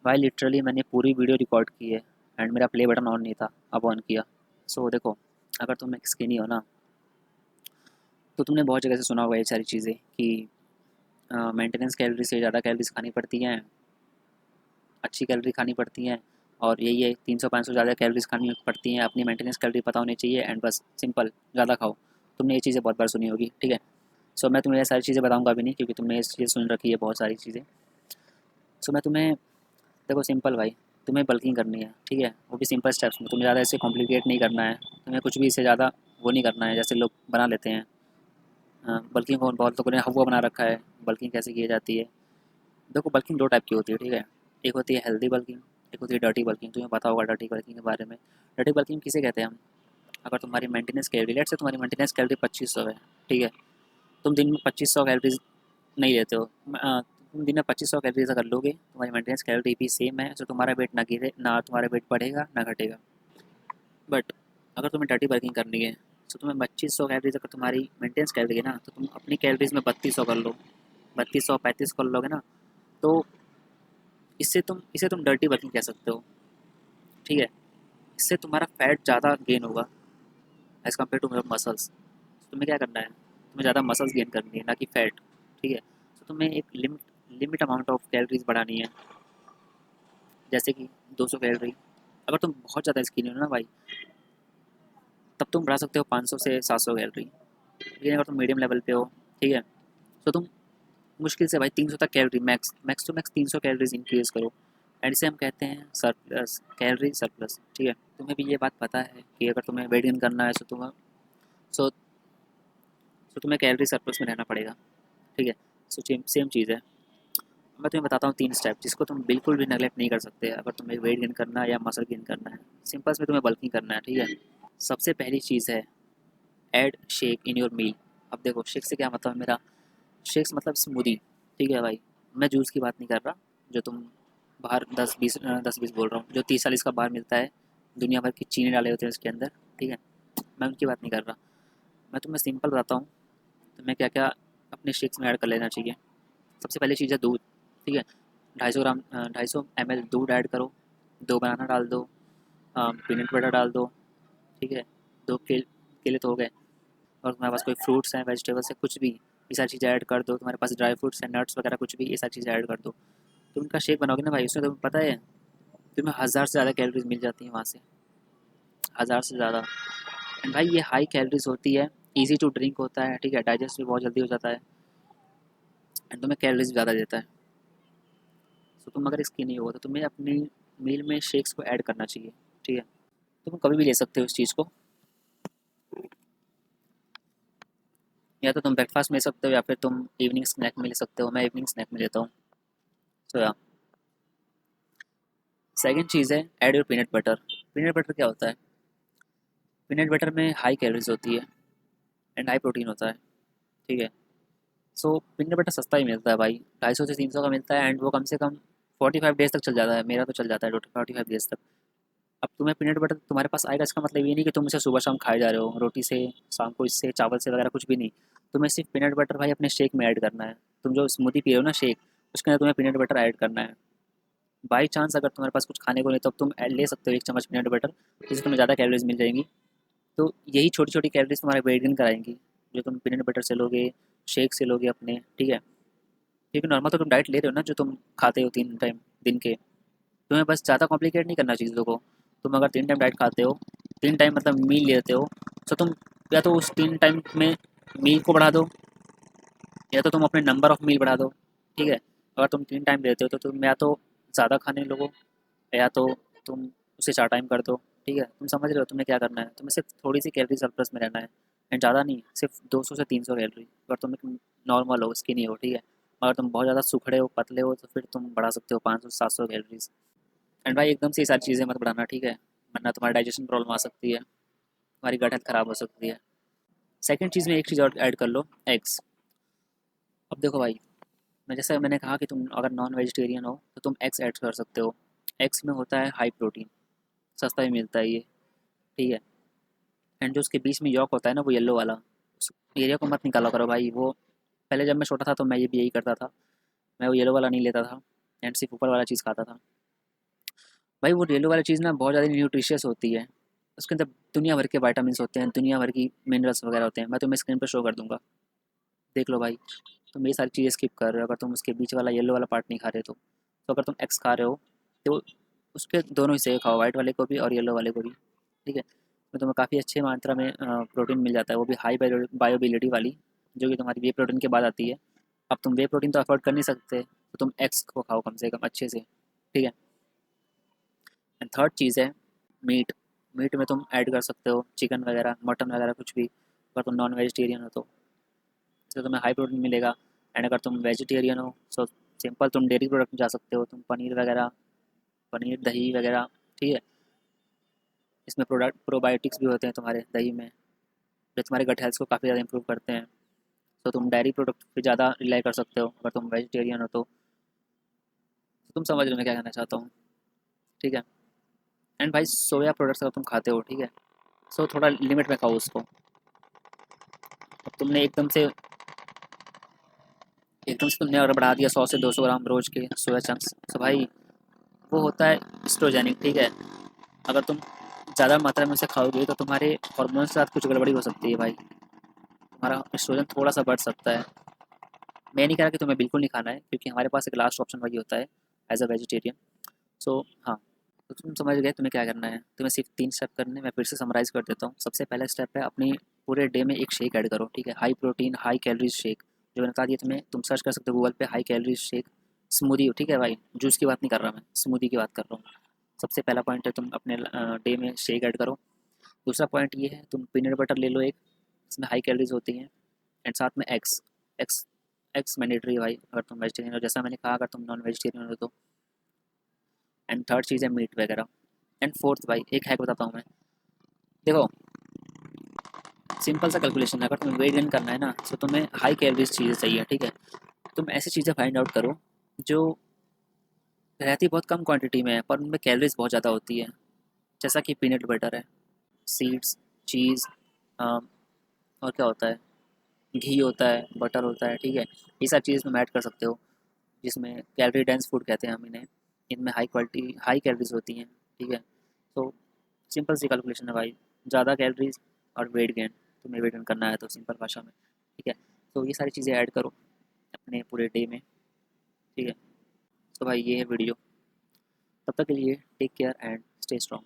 भाई लिटरली मैंने पूरी वीडियो रिकॉर्ड की है एंड मेरा प्ले बटन ऑन नहीं था, अब ऑन किया। सो देखो, अगर तुम एक स्किनी हो ना, तो तुमने बहुत जगह से सुना होगा ये सारी चीज़ें कि मेंटेनेंस कैलोरी से ज़्यादा कैलोरीज खानी पड़ती हैं, अच्छी कैलोरी खानी पड़ती हैं। और यही है, 300-500 ज़्यादा कैलोरीज खानी पड़ती हैं, अपनी मेंटेनेंस कैलोरी पता होनी चाहिए एंड बस सिंपल ज़्यादा खाओ। तुमने ये चीज़ें बहुत बार सुनी होगी, ठीक है। सो मैं तुम्हें ये सारी चीज़ें बताऊंगा अभी नहीं, क्योंकि तुमने ये चीज़ सुन रखी है बहुत सारी चीज़ें। सो मैं तुम्हें, देखो सिंपल भाई, तुम्हें बल्किंग करनी है, ठीक है, वो भी सिंपल स्टेप्स में। तुम्हें ज़्यादा ऐसे कॉम्प्लिकेट नहीं करना है, तुम्हें कुछ भी इससे ज़्यादा वो नहीं करना है जैसे लोग बना लेते हैं। बल्किंग को बहुत लोगों ने हवा बना रखा है, बल्किंग कैसे की जाती है। देखो बल्किंग दो टाइप की होती है, ठीक है। एक होती है हेल्दी बल्किंग, एक होती है डर्टी बल्किंग। तुम्हें पता होगा डर्टी बल्किंग के बारे में। डर्टी बल्किंग किसे कहते हैं हम? अगर तुम्हारी मेंटेनेंस कैलोरी, लेट से तुम्हारी मेंटेनेंस कैलोरी 2500 है, ठीक है। तुम दिन में 2500 कैलोरीज नहीं लेते हो। तुम दिन में 2500 कैलोरीज अगर लोगे, तुम्हारी मेंटेनेंस कैलोरी भी सेम है, तो तुम्हारा वेट ना गिरे ना, तुम्हारा वेट बढ़ेगा ना घटेगा। बट अगर तुम्हें डर्टी बल्किंग करनी है, तो तुम्हें 2500 कैलोरीज अगर तुम्हारी मेंटेनेंस कैलोरी है ना, तो तुम अपनी कैलोरीज में 3200 कर लो। 3200-35 कर लोगे ना, तो इसे तुम डर्टी बल्किंग कह सकते हो, ठीक है। इससे तुम्हारा फैट ज़्यादा गेन होगा एज़ कम्पेयर टू मसल्स। तुम्हें क्या करना है, तुम्हें ज़्यादा मसल्स गेन करनी है ना कि फैट, ठीक है। तो तुम्हें एक लिमिट अमाउंट ऑफ कैलोरीज बढ़ानी है, जैसे कि 200 कैलोरी। अगर तुम बहुत ज़्यादा स्किनी हो ना भाई, तब तुम बढ़ा सकते हो 500 से 700 कैलोरी। लेकिन अगर तुम मीडियम लेवल पे हो, ठीक है, तो तुम मुश्किल से भाई 300 तक calorie, max max to max 300 calories increase करो। एंड इसे हम कहते हैं सरप्लस, कैलोरी सरप्लस, ठीक है। तुम्हें भी ये बात पता है कि अगर तुम्हें वेट गेन करना है, सो सो तुम्हें कैलोरी सरप्लस में रहना पड़ेगा, ठीक है। सो सेम चीज़ है। मैं तुम्हें बताता हूँ 3 स्टेप जिसको तुम बिल्कुल भी नेगलेक्ट नहीं कर सकते अगर तुम्हें वेट गेन करना है या मसल गेन करना है। सिंपल्स में तुम्हें बल्किंग करना है, ठीक है। सबसे पहली चीज़ है, add shake in your meal. अब देखो शेक से क्या मतलब है मेरा, शेक्स मतलब स्मूदी, ठीक है भाई। मैं जूस की बात नहीं कर रहा, जो तुम बाहर 10-20 बोल रहा हूँ, जो 30-40 का बाहर मिलता है, दुनिया भर की चीनी डाले होते हैं उसके अंदर, ठीक है। मैं उनकी बात नहीं कर रहा, मैं तुम्हें सिंपल बताता हूँ तुम्हें क्या क्या अपने शेक्स में ऐड कर लेना चाहिए। सबसे पहली चीज़ है दूध, ठीक है। 250 ग्राम 250 ml दूध ऐड करो, 2 बनाना डाल दो, पीनट बटर डाल दो, ठीक है। केले तो हो गए, और तुम्हारे पास कोई फ्रूट्स हैं, वेजिटेबल्स हैं, कुछ भी, ये सारी चीज़ें ऐड कर दो। तुम्हारे पास ड्राई फ्रूट्स हैं, नट्स वगैरह कुछ भी, ये सारी चीज़ें ऐड कर दो। तो उनका शेक बनाओगे ना भाई, उसमें तुम्हें पता है तुम्हें 1000 से ज़्यादा कैलोरीज मिल जाती हैं वहाँ से, 1000 से ज़्यादा। एंड भाई ये हाई कैलोरीज होती है, ईजी टू ड्रिंक होता है, ठीक है, डाइजेस्ट भी बहुत जल्दी हो जाता है एंड तुम्हें कैलोरीज ज़्यादा देता है। तो तुम अगर स्किनी हो तो तुम्हें अपनी मील में शेक्स को ऐड करना चाहिए, ठीक है। तुम कभी भी ले सकते हो इस चीज़ को, या तो तुम ब्रेकफास्ट में ले सकते हो या फिर तुम इवनिंग स्नैक में ले सकते हो। मैं इवनिंग स्नैक में लेता हूँ। सो या सेकंड चीज़ है, add your peanut butter. Peanut butter क्या होता है? पीनट बटर में हाई कैलोरीज होती है एंड हाई प्रोटीन होता है, ठीक है। सो पीनट बटर सस्ता ही मिलता है भाई, 250 से 300 का मिलता है एंड वो कम से कम 45 डेज तक चल जाता है। मेरा तो चल जाता है 45 डेज तक। अब तुम्हें पीनट बटर तुम्हारे पास आएगा, इसका मतलब ये नहीं कि तुम इसे सुबह शाम खाए जा रहे हो रोटी से, शाम को इससे, चावल से वगैरह, कुछ भी नहीं। तुम्हें सिर्फ पीनट बटर भाई अपने शेक में ऐड करना है। तुम जो स्मूदी पी रहे हो ना शेक, उसके अंदर तुम्हें पीनट बटर ऐड करना है। बाई चांस अगर तुम्हारे पास कुछ खाने को नहीं, तब तुम ले सकते हो 1 चम्मच पीनट बटर, जिससे तुम्हें ज़्यादा कैलोरीज मिल जाएंगी। तो यही छोटी छोटी कैलोरीज तुम्हारे वेट गेन कराएंगी, जो तुम पीनट बटर से लोगे, शेक से लोगे अपने, ठीक है। क्योंकि नॉर्मल तो तुम डाइट ले रहे हो ना, जो तुम खाते हो 3 टाइम दिन के। तुम्हें बस ज़्यादा कॉम्प्लिकेट नहीं करना चीज़ों को। तुम अगर 3 टाइम डाइट खाते हो, 3 टाइम मतलब मील लेते हो, तो तुम या तो उस 3 टाइम में मील को बढ़ा दो, या तो तुम अपने नंबर ऑफ मील बढ़ा दो, ठीक है। अगर तुम 3 टाइम लेते हो तो तुम या तो ज़्यादा खाने लगो, या तो तुम उसे 4 टाइम कर दो, ठीक है। तुम समझ रहे हो तुम्हें क्या करना है, तुम्हें सिर्फ थोड़ी सी कैलोरी सरप्लस में रहना है एंड ज़्यादा नहीं, सिर्फ 200 से 300 कैलोरी। अगर तुम एक नॉर्मल हो, स्किनी हो, ठीक है। अगर तुम बहुत ज़्यादा सुखड़े हो, पतले हो, तो फिर तुम बढ़ा सकते हो 500 से 700 कैलोरीज। एंड भाई एकदम से ये सारी चीज़ें मत बढ़ाना, ठीक है, वरना तुम्हारी डाइजेशन प्रॉब्लम आ सकती है, तुम्हारी गट हेल्थ खराब हो सकती है। सेकंड चीज़ में एक चीज़ और ऐड कर लो, एग्स। अब देखो भाई, जैसे मैंने कहा कि तुम अगर नॉन वेजिटेरियन हो तो तुम एग्स ऐड कर सकते हो। एग्स में होता है हाई प्रोटीन, सस्ता भी मिलता है ये, ठीक है। एंड जो उसके बीच में यॉक होता है ना, वो येलो वाला, उस एरिया को मत निकाला करो भाई। वो पहले जब मैं छोटा था तो मैं ये भी यही करता था, मैं वो येलो वाला नहीं लेता था एंड सिर्फ ऊपर वाला चीज़ खाता था। भाई वो येलो वाली चीज़ ना बहुत ज़्यादा न्यूट्रिशियस होती है। उसके अंदर दुनिया भर के विटामिन्स होते हैं, दुनिया भर की मिनरल्स वगैरह होते हैं। मैं तुम्हें स्क्रीन पर शो कर दूंगा, देख लो भाई। तुम ये सारी चीज़ें स्किप कर रहे हो, अगर तुम उसके बीच वाला येलो वाला पार्ट नहीं खा रहे तो अगर तुम एग्स खा रहे हो तो उसके दोनों हिस्से खाओ, वाइट वाले को भी और येलो वाले को भी, ठीक है। तो तुम्हें काफ़ी अच्छे मात्रा में प्रोटीन मिल जाता है, वो भी हाई बायोबिलिटी वाली, जो कि तुम्हारी वे प्रोटीन के बाद आती है। अब तुम वे प्रोटीन तो अफोर्ड कर नहीं सकते, तो तुम एग्स को खाओ कम से कम अच्छे से, ठीक है। एंड थर्ड चीज़ है मीट। मीट में तुम ऐड कर सकते हो चिकन वगैरह, मटन वगैरह कुछ भी, अगर तुम नॉन वेजिटेरियन हो तो तुम्हें हाई प्रोटीन मिलेगा। एंड अगर तुम वेजिटेरियन हो तो सिंपल तुम डेयरी प्रोडक्ट में जा सकते हो, तुम पनीर वगैरह, पनीर दही वगैरह, ठीक है। इसमें प्रोडक्ट प्रोबायोटिक्स भी होते हैं तुम्हारे दही में, जो तुम्हारे गट हेल्थ को काफ़ी ज़्यादा इंप्रूव करते हैं। तो तुम डेयरी प्रोडक्ट पे ज़्यादा रिलाई कर सकते हो अगर तुम वेजिटेरियन हो तो तुम समझ रहे हो मैं क्या कहना चाहता हूँ, ठीक है। एंड भाई सोया प्रोडक्ट्स अगर तुम खाते हो, ठीक है, सो थोड़ा लिमिट में खाओ उसको। अब तुमने एकदम से तुमने अगर बढ़ा दिया 100 से 200 ग्राम रोज के सोया चंक्स, तो भाई वो होता है एस्ट्रोजेनिक, ठीक है। अगर तुम ज़्यादा मात्रा में उसे खाओगे तो तुम्हारे हार्मोन्स के साथ कुछ गड़बड़ी हो सकती है भाई, तुम्हारा एस्ट्रोजन थोड़ा सा बढ़ सकता है। मैं नहीं कह रहा कि तुम्हें बिल्कुल नहीं खाना है, क्योंकि हमारे पास एक लास्ट ऑप्शन वही होता है एज अ वेजिटेरियन। सो हाँ, तो तुम समझ गए तुम्हें क्या करना है। तुम्हें सिर्फ 3 स्टेप करने हैं, मैं फिर से समराइज़ कर देता हूँ। सबसे पहला स्टेप है अपनी पूरे डे में एक शेक ऐड करो, ठीक है, high protein high calories shake. जो मैंने बता दिया तुम्हें, तुम सर्च कर सकते हो गूगल पे हाई कैलोरीज शेक स्मूदी, ठीक है भाई, जूस की बात नहीं कर रहा मैं, स्मूदी की बात कर रहा हूँ। सबसे पहला पॉइंट है तुम अपने डे में शेक ऐड करो। दूसरा पॉइंट ये है तुम पीनट बटर ले लो एक, इसमें हाई कैलोरीज होती हैं। एंड साथ में एग्स, एग्स एग्स मैंडेटरी है भाई अगर तुम वेजिटेरियन हो, जैसा मैंने कहा अगर तुम नॉन वेजिटेरियन हो तो। एंड थर्ड चीज़ है मीट वगैरह। एंड फोर्थ भाई एक हैक बताता हूँ मैं, देखो सिंपल सा कैलकुलेशन है, अगर तुम्हें वेट गेन करना है ना तो तुम्हें हाई कैलोरीज चीज़ें चाहिए, ठीक है। तुम ऐसी चीज़ें फाइंड आउट करो जो रहती बहुत कम क्वांटिटी में है पर उनमें कैलोरीज बहुत ज़्यादा होती है, जैसा कि पीनट बटर है, सीड्स, चीज़, और क्या होता है, घी होता है, बटर होता है, ठीक है। ये सब चीज़ तुम ऐड कर सकते हो, जिसमें कैलोरी डेंस फूड कहते हैं हम इन्हें। इनमें हाई क्वालिटी हाई कैलोरीज होती हैं, ठीक है। तो सिंपल सी कैलकुलेशन है भाई, ज़्यादा कैलोरीज और वेट गेन, तुम्हें वेट गेन करना है तो सिंपल भाषा में, ठीक है। तो ये सारी चीज़ें ऐड करो अपने पूरे डे में, ठीक है। तो भाई ये है वीडियो, तब तक के लिए take care and stay strong.